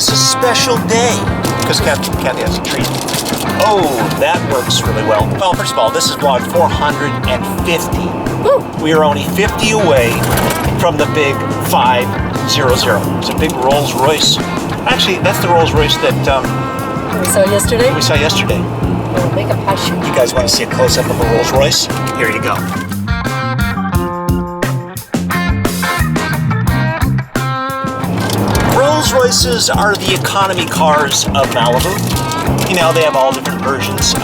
is a special day because Kathie has a treat. Oh, that works really well. Well, first of all, this is vlog 450. Woo. We are only 50 away from the big 500. It's a big Rolls Royce. Actually, that's the Rolls Royce that we saw yesterday. We'll make a passion. You guys want to see a close-up of a Rolls Royce? Here you go. Rolls Royces are the economy cars of Malibu. You know, they have all different versions.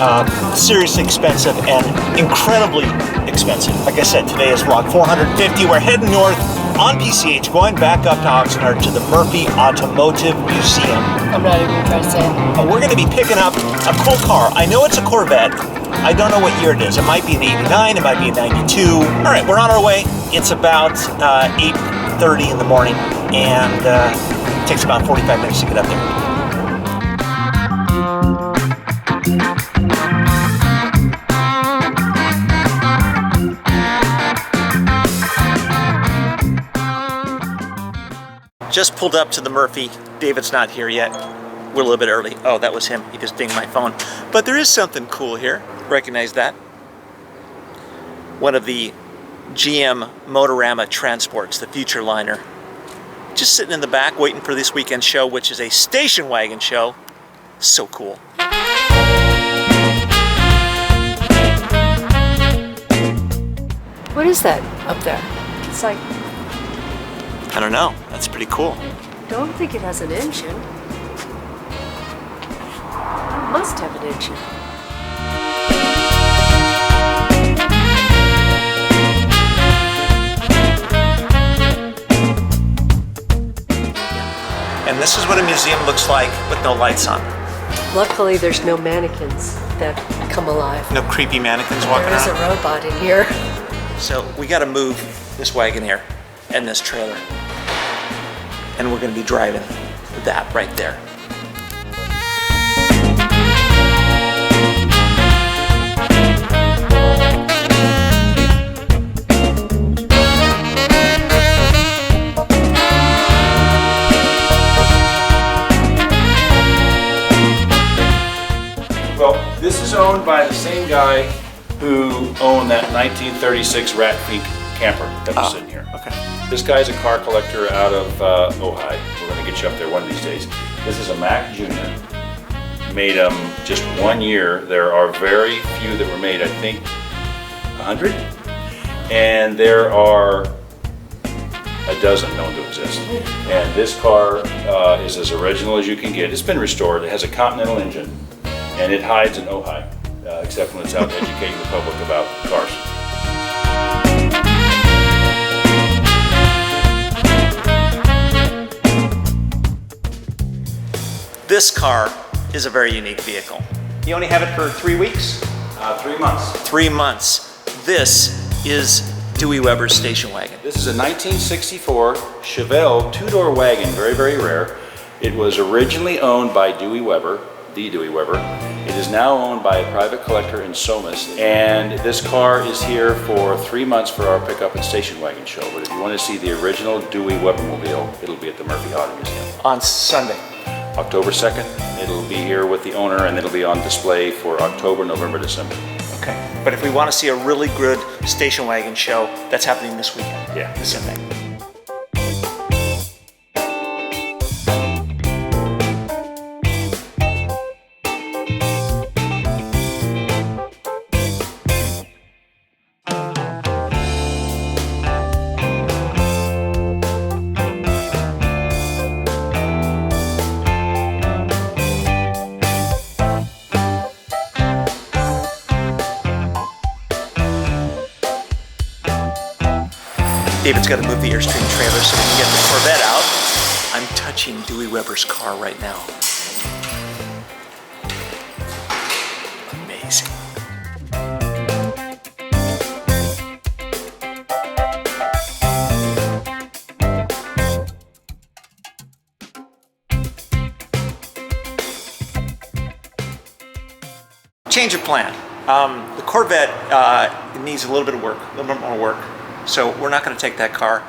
Seriously expensive and incredibly expensive. Like I said, today is vlog 450. We're heading north on PCH, going back up to Oxnard to the Murphy Automotive Museum. I'm not even trying to say it. We're going to be picking up a cool car. I know it's a Corvette. I don't know what year it is. It might be an 89, it might be a 92. All right, we're on our way. It's about 8:30 in the morning, and it takes about 45 minutes to get up there. Just pulled up to the Murphy. David's not here yet. We're a little bit early. Oh, that was him. He just dinged my phone. But there is something cool here. Recognize that? One of the GM Motorama transports, the Future Liner. Just sitting in the back waiting for this weekend show, which is a station wagon show. So cool. What is that up there? It's like... I don't know. That's pretty cool. I don't think it has an engine. It must have an engine. And this is what a museum looks like with no lights on. Luckily, there's no mannequins that come alive. No creepy mannequins walking There's around. a robot in here. So we got to move this Wagoneer and this trailer. And we're going to be driving that right there. Well, this is owned by the same guy who owned that 1936 Rat Fink camper that was sitting here. Okay. This guy's a car collector out of Ojai. We're going to get you up there one of these days. This is a Mac Jr. Made them just 1 year. There are very few that were made, I think 100. And there are a dozen known to exist. And this car is as original as you can get. It's been restored. It has a Continental engine. And it hides in Ojai, except when it's out educating the public about cars. This car is a very unique vehicle. You only have it for 3 weeks? 3 months. 3 months. This is DEWEY Weber's station wagon. This is a 1964 Chevelle two-door wagon, very, very rare. It was originally owned by DEWEY Weber, the DEWEY Weber. It is now owned by a private collector in Somas, and this car is here for 3 months for our pickup and station wagon show. But if you want to see the original DEWEY Webermobile, it'll be at the Murphy Auto Museum. On Sunday. October 2nd, it'll be here with the owner, and it'll be on display for October, November, December. Okay. But if we want to see a really good station wagon show, that's happening this weekend. Yeah. This Sunday. David's got to move the Airstream trailer so we can get the Corvette out. I'm touching DEWEY Weber's car right now. Amazing. Change of plan. The Corvette needs a little bit of work, a little bit more work. So we're not going to take that car,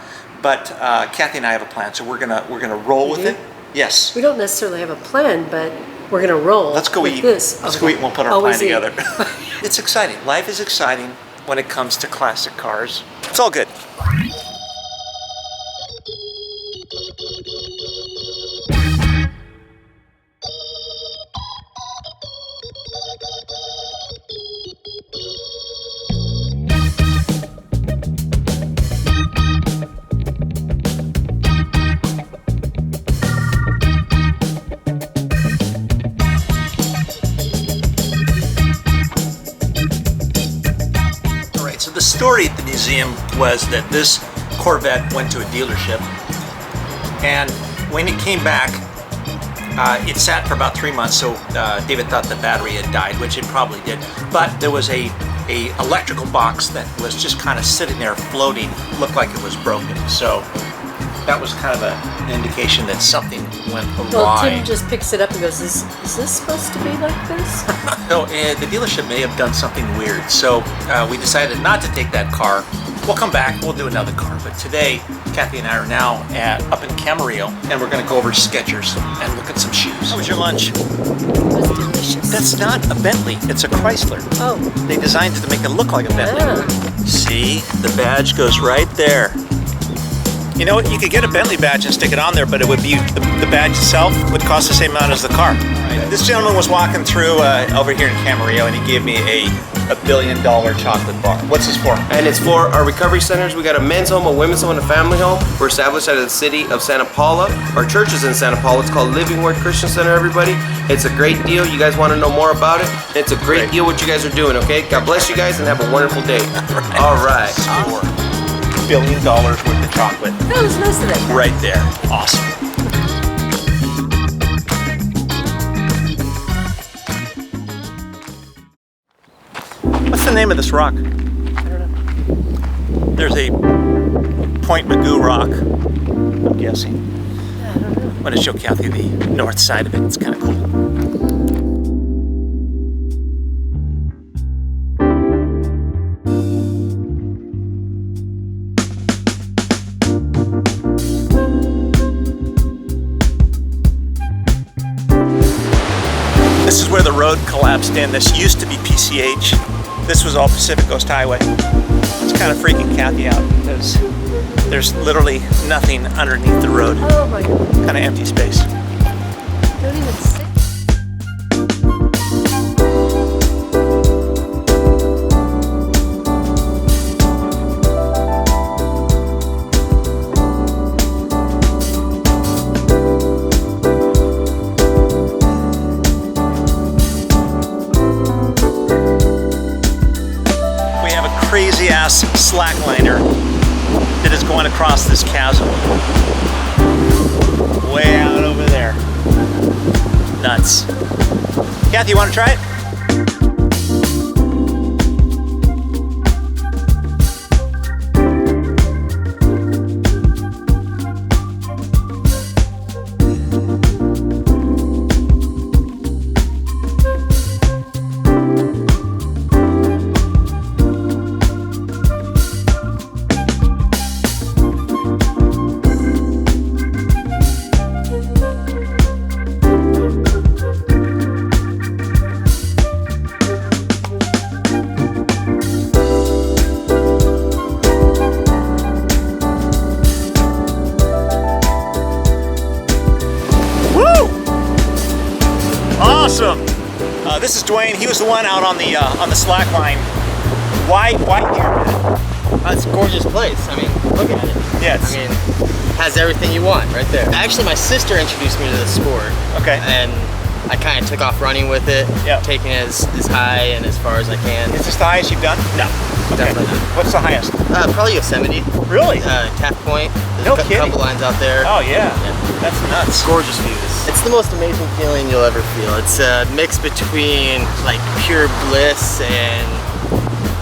but Kathie and I have a plan. So we're gonna roll with it, Yes. We don't necessarily have a plan, but we're going to roll. Let's go with eat. This. Let's go eat and we'll put our Always plan eat. together. It's exciting. Life is exciting when it comes to classic cars. It's all good. So the story at the museum was that this Corvette went to a dealership, and when it came back, it sat for about 3 months. So David thought the battery had died, which it probably did. But there was a electrical box that was just kind of sitting there floating, looked like it was broken. So that was kind of an indication that something went Well, awry. Tim just picks it up and goes, is this supposed to be like this? So the dealership may have done something weird. So we decided not to take that car. We'll come back, we'll do another car. But today, Kathie and I are now up in Camarillo, and we're gonna go over to Skechers and look at some shoes. How was your lunch? It was delicious. That's not a Bentley, it's a Chrysler. Oh, They designed it to make it look like a Bentley. yeah. See, the badge goes right there. You know what, you could get a Bentley badge and stick it on there, but it would be, the badge itself would cost the same amount as the car. This gentleman was walking through over here in Camarillo, and he gave me a $1 billion chocolate bar. What's this for? And it's for our recovery centers. We got a men's home, a women's home, and a family home. We're established out of the city of Santa Paula. Our church is in Santa Paula. It's called Living Word Christian Center, everybody. It's a great deal. You guys want to know more about it? It's a great deal what you guys are doing, okay? God bless you guys and have a wonderful day. All right. $1 billion worth of chocolate. That was nice of that. Right there. Awesome. What's the name of this rock? I don't know. There's a Point Mugu rock, I'm guessing. I don't know. I'm going to show Kathie the north side of it. It's kind of cool. This is where the road collapsed in. This used to be PCH. This was all Pacific Coast Highway. It's kind of freaking Kathie out because there's literally nothing underneath the road. Oh my God. Kind of empty space. Don't even say. Crazy ass slackliner that is going across this chasm. Way out over there. Nuts. Kathie, you want to try it? Awesome. This is Dwayne. He was the one out on the slack line. Why here? It's a gorgeous place. I mean, look at it. Yeah, I mean, has everything you want right there. Actually, my sister introduced me to the sport. Okay. And I kind of took off running with it, taking it as high and as far as I can. Is this the highest you've done? No, definitely not. What's the highest? Probably Yosemite. Really? Calf Point. There's No a kidding. couple lines out there. Oh yeah. That's nuts. Gorgeous views. It's the most amazing feeling you'll ever feel. It's a mix between like pure bliss and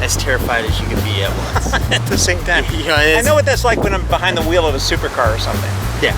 as terrified as you can be at once. At the same time. You know, I know what that's like when I'm behind the wheel of a supercar or something. Yeah.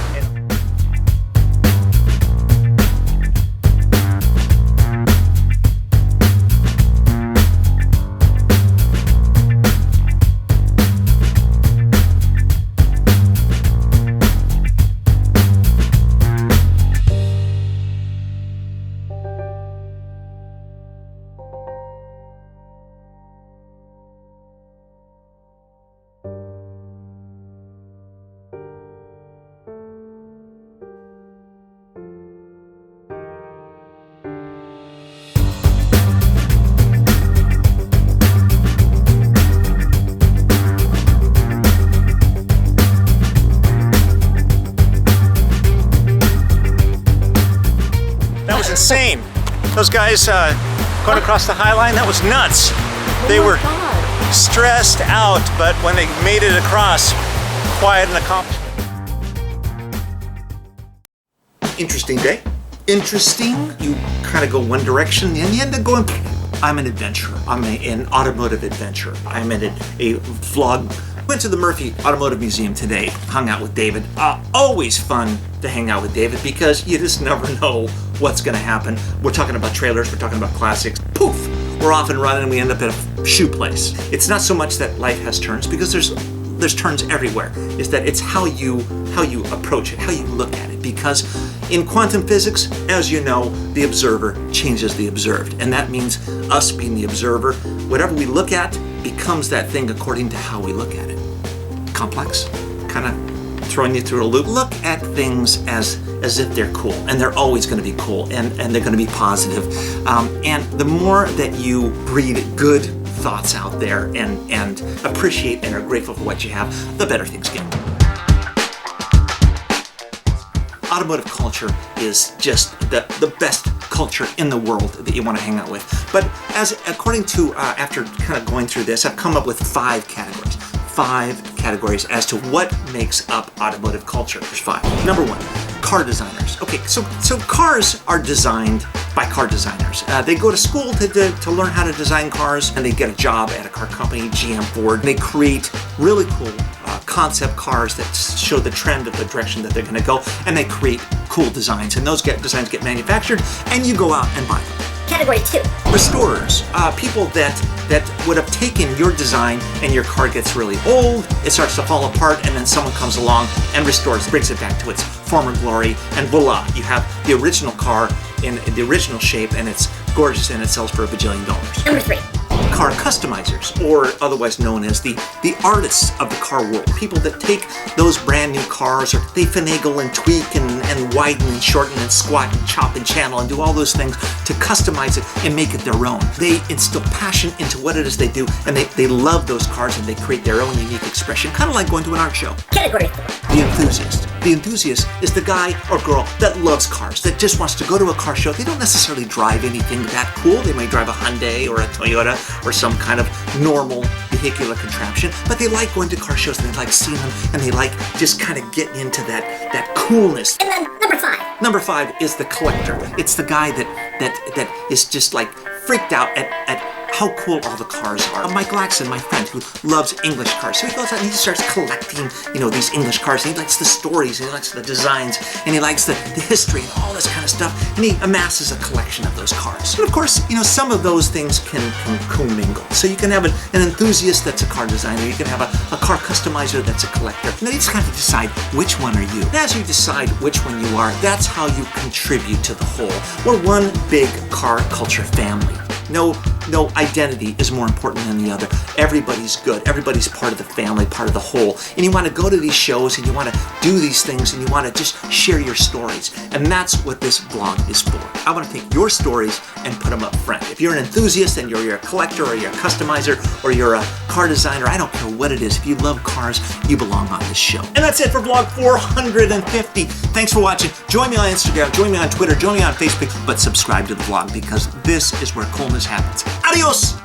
insane. Those guys going across the High Line, that was nuts. They were stressed out, but when they made it across, quiet and accomplished. Interesting day. Interesting. You kind of go one direction and you end up going, I'm an adventurer. I'm an automotive adventurer. I'm in a vlog. Went to the Murphy Automotive Museum today, hung out with David. Always fun to hang out with David because you just never know what's gonna happen. We're talking about trailers, we're talking about classics. Poof, we're off and running and we end up at a shoe place. It's not so much that life has turns because there's turns everywhere. Is that it's how you approach it, how you look at it. Because in quantum physics, as you know, the observer changes the observed. And that means us being the observer, whatever we look at becomes that thing according to how we look at it. Complex, kind of throwing you through a loop. Look at things as if they're cool, and they're always going to be cool, and they're going to be positive. And the more that you breed good thoughts out there and appreciate and are grateful for what you have, the better things get. Automotive culture is just the best culture in the world that you want to hang out with. But according to, after kind of going through this, I've come up with 5 categories. 5 categories as to what makes up automotive culture. There's 5. Number 1, car designers. Okay, so cars are designed by car designers. They go to school to learn how to design cars, and they get a job at a car company, GM, Ford. They create really cool concept cars that show the trend of the direction that they're going to go, and they create cool designs, and those designs get manufactured, and you go out and buy them. Category 2. Restorers, people that would have taken your design and your car gets really old, it starts to fall apart, and then someone comes along and restores, brings it back to its former glory, and voila, you have the original car in the original shape, and it's gorgeous, and it sells for $1 bajillion. Number 3. Car customizers, or otherwise known as the artists of the car world. People that take those brand new cars, or they finagle and tweak and widen and shorten and squat and chop and channel and do all those things to customize it and make it their own. They instill passion into what it is they do, and they love those cars, and they create their own unique expression, kind of like going to an art show. Category 4. The enthusiast. The enthusiast is the guy or girl that loves cars, that just wants to go to a car show. They don't necessarily drive anything that cool. They might drive a Hyundai or a Toyota or some kind of normal vehicular contraption, but they like going to car shows, and they like seeing them, and they like just kind of getting into that coolness. And then number 5. Number 5 is the collector. It's the guy that is just like freaked out at how cool all the cars are. Mike Laxon, my friend, who loves English cars, so he goes out and he starts collecting, these English cars, and he likes the stories, and he likes the designs, and he likes the history and all this kind of stuff, and he amasses a collection of those cars. And of course, some of those things can commingle. So you can have an enthusiast that's a car designer, you can have a car customizer that's a collector, and then you just have to decide which one are you. And as you decide which one you are, that's how you contribute to the whole. We're one big car culture family. No identity is more important than the other. Everybody's good. Everybody's part of the family, part of the whole. And you want to go to these shows, and you want to do these things, and you want to just share your stories. And that's what this vlog is for. I want to take your stories and put them up front. If you're an enthusiast and you're a collector or you're a customizer or you're a car designer, I don't care what it is. If you love cars, you belong on this show. And that's it for vlog 450. Thanks for watching. Join me on Instagram, join me on Twitter, join me on Facebook, but subscribe to the vlog because this is where coolness happens. Adios!